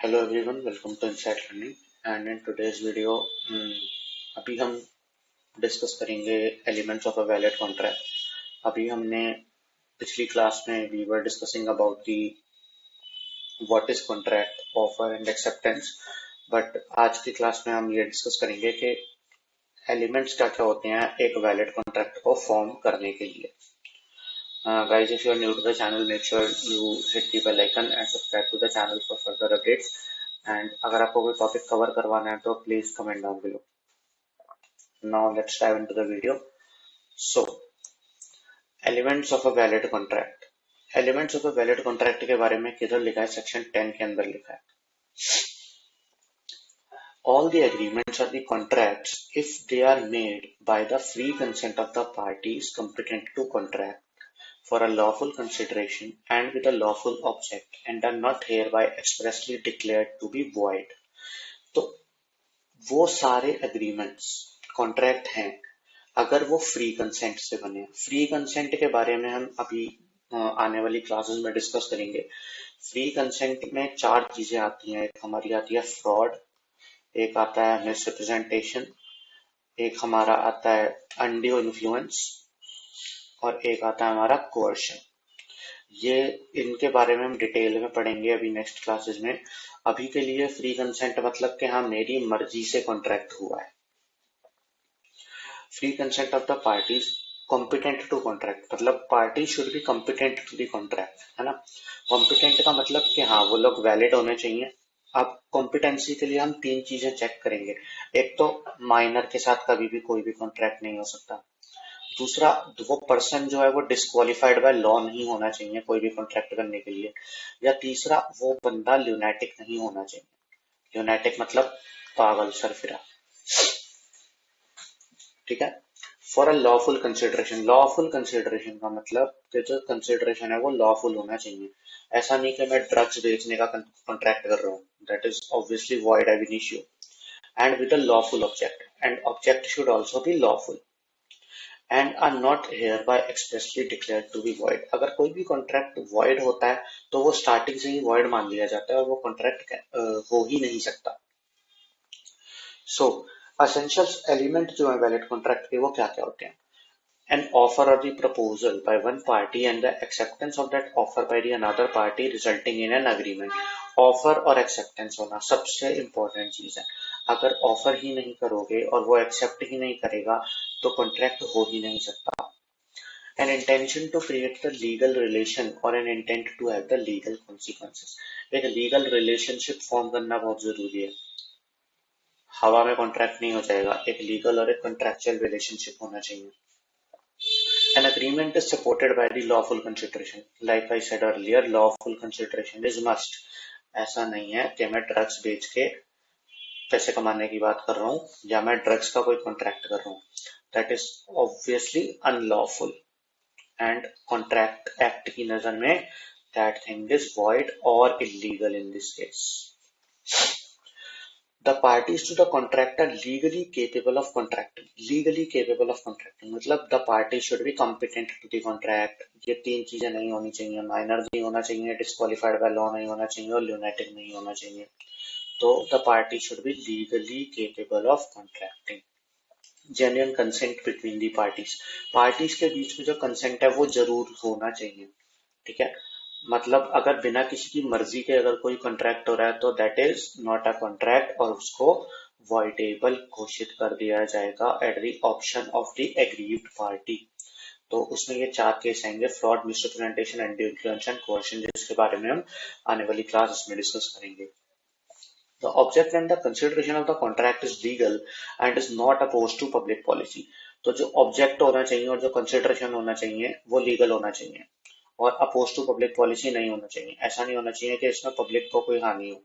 Hello everyone, welcome to insight learning. And in today's video अभी हम discuss करेंगे elements of a valid contract. अभी हमने पिछली क्लास में we were discussing about the what is contract, offer and acceptance. But आज की class में हम ये डिस्कस करेंगे कि एलिमेंट्स क्या क्या होते हैं एक वैलिड कॉन्ट्रैक्ट को फॉर्म करने के लिए। Guys, if you are new to the channel, make sure you hit the bell icon and subscribe to the channel for further updates. And अगर आपको कोई टॉपिक कवर करवाना है तो please comment down below. Now let's dive into the video. So elements of a valid contract. Elements of a valid contract के बारे में किधर लिखा है? सेक्शन 10 के अंदर लिखा है। All the agreements or the contracts, if they are made by the free consent of the parties competent to contract for a lawful consideration and with a lawful object and are not hereby expressly declared to be void, तो वो सारे agreements contract हैं अगर वो free consent से बने। Free consent के बारे में हम अभी आने वाली क्लासेस में डिस्कस करेंगे। फ्री कंसेंट में चार चीजें आती हैं। एक हमारी आती है फ्रॉड, एक आता है मिसरिप्रेजेंटेशन, एक हमारा आता है अनड्यू इन्फ्लुएंस और एक आता है हमारा कोअर्शन। ये इनके बारे में हम डिटेल में पढ़ेंगे अभी नेक्स्ट क्लासेस में। अभी के लिए फ्री कंसेंट मतलब कि हाँ मेरी मर्जी से कॉन्ट्रैक्ट हुआ है। Free consent of the parties competent to contract मतलब party should be competent to the contract, है ना। कॉम्पिटेंट का मतलब कि हाँ वो लोग वैलिड होने चाहिए। अब कॉम्पिटेंसी के लिए हम तीन चीजें चेक करेंगे। एक तो माइनर के साथ कभी भी कोई भी कॉन्ट्रैक्ट नहीं हो सकता। दूसरा, वो पर्सन जो है वो डिस्क्वालिफाइड बाय लॉ नहीं होना चाहिए कोई भी कॉन्ट्रैक्ट करने के लिए। या तीसरा, वो बंदा ल्यूनैटिक नहीं होना चाहिए। ल्यूनैटिक मतलब पागल सरफिरा, ठीक है। For a lawful consideration, lawful consideration का मतलब कि जो कंसिडरेशन है वो लॉफुल होना चाहिए। ऐसा नहीं कि मैं ड्रग्स बेचने का कॉन्ट्रैक्ट कर रहा हूँ, that is obviously void ab initio. And with a lawful object, and object should also be lawful and are not hereby expressly declared to be void। अगर कोई भी कॉन्ट्रैक्ट void होता है तो वो स्टार्टिंग से ही void मान लिया जाता है और वो कॉन्ट्रैक्ट हो ही नहीं सकता। सो essential एलिमेंट जो है वैलिड कॉन्ट्रैक्ट के वो क्या क्या होते हैं? An offer or the proposal by one party and the acceptance of that offer by the another party resulting in an agreement। Offer और एक्सेप्टेंस होना सबसे इंपॉर्टेंट चीज है। अगर ऑफर ही नहीं करोगे और वो एक्सेप्ट ही नहीं करेगा तो कॉन्ट्रैक्ट हो ही नहीं सकता। An intention to create the legal relation or an intent to have the legal consequences। एक लीगल रिलेशनशिप फॉर्म करना बहुत जरूरी है। हवा में कॉन्ट्रैक्ट नहीं हो जाएगा, एक लीगल और एक कॉन्ट्रैक्चुअल रिलेशनशिप होना चाहिए। An agreement is supported by the lawful consideration। Like I said earlier, lawful consideration is must। ऐसा नहीं है कि मैं ड्रग्स बेच के पैसे कमाने की बात कर रहा हूँ या मैं ड्रग्स का कोई कॉन्ट्रैक्ट कर रहा हूँ। That is obviously unlawful and contract act की नजर में दैट थिंग इज void और illegal in this case। The parties to the contract are legally capable of contracting। Legally capable of contracting मतलब the party should be competent to the contract। ये तीन चीजें नहीं होनी चाहिए, माइनर नहीं होना चाहिए, डिस्क्वालिफाइड बाय लॉ नहीं होना चाहिए और ल्यूनैटिक नहीं होना चाहिए। तो the party should be legally capable of contracting। Genuine consent between the parties। Parties के बीच में जो कंसेंट है वो जरूर होना चाहिए, ठीक है। मतलब अगर बिना किसी की मर्जी के अगर कोई कॉन्ट्रैक्ट हो रहा है तो that is not a contract और उसको वॉइडेबल घोषित कर दिया जाएगा at the option of the aggrieved party. तो उसमें ये चार केस आएंगे: fraud, misrepresentation, undue influence and coercion, जिसके बारे में हम आने वाली क्लास में डिस्कस करेंगे। The object and the consideration of the contract is legal and is not opposed to public policy। तो जो ऑब्जेक्ट होना चाहिए और जो कंसिडरेशन होना चाहिए वो लीगल होना चाहिए और अपोज टू पब्लिक पॉलिसी नहीं होना चाहिए। ऐसा नहीं होना चाहिए कि इसमें पब्लिक को कोई हानि हो,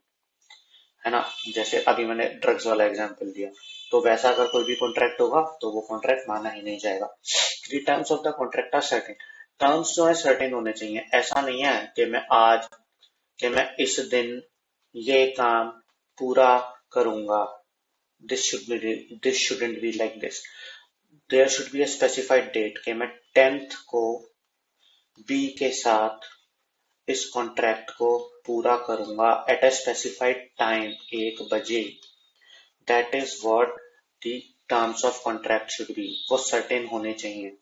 है ना। जैसे अभी मैंने ड्रग्स वाला एग्जांपल दिया, तो वैसा अगर कोई भी कॉन्ट्रैक्ट होगा तो वो कॉन्ट्रैक्ट माना ही नहीं जाएगा। The terms of the contract are certain. Terms जो है सर्टेन होने चाहिए। ऐसा नहीं है कि मैं इस दिन ये काम पूरा करूंगा। This shouldn't be like this. There should be a specified date कि मैं 10th को बी के साथ इस कॉन्ट्रैक्ट को पूरा करूंगा एट ए स्पेसिफाइड टाइम 1 बजे, that is what the terms of contract should be, वो सर्टेन होने चाहिए.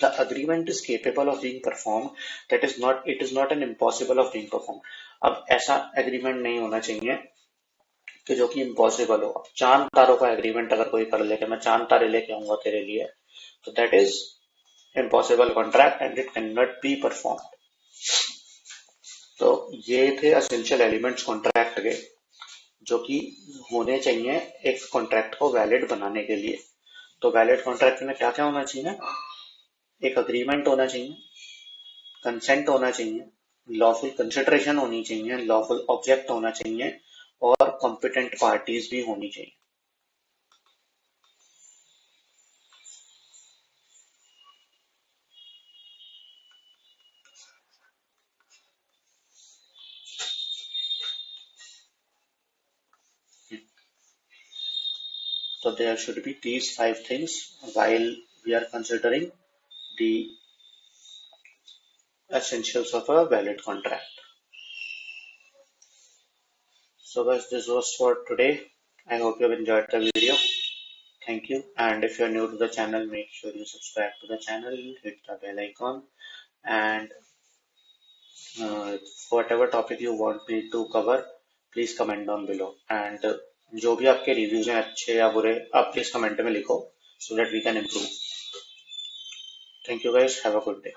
The agreement is capable of being performed, that is not, it is not an impossible of being performed. अब ऐसा agreement नहीं होना चाहिए कि जो कि इम्पॉसिबल हो. अब चांद तारों का एग्रीमेंट अगर कोई कर ले कि मैं चांद तारे लेके आऊंगा तेरे लिए, तो that is impossible contract and it can not be perform. तो ये थे असेंशियल एलिमेंट्स कॉन्ट्रैक्ट के, जो कि होने चाहिए एक कॉन्ट्रैक्ट को वैलिड बनाने के लिए. तो वैलिड कॉन्ट्रैक्ट में क्या क्या होना चाहिए? एक अग्रीमेंट होना चाहिए, कंसेंट होना चाहिए, लॉफुल कंसिडरेशन होनी चाहिए, लॉफुल ऑब्जेक्ट होना चाहिए, और कॉम्पिटेंट पार्टीज भी होनी चाहिए. So there should be these 5 things while we are considering the essentials of a valid contract. So guys, this was for today. I hope you have enjoyed the video. Thank you. And if you are new to the channel, make sure you subscribe to the channel, hit the bell icon, and whatever topic you want me to cover, please comment down below. And जो भी आपके reviews हैं अच्छे या बुरे, आप please comment में लिखो so that we can improve. Thank you guys. Have a good day.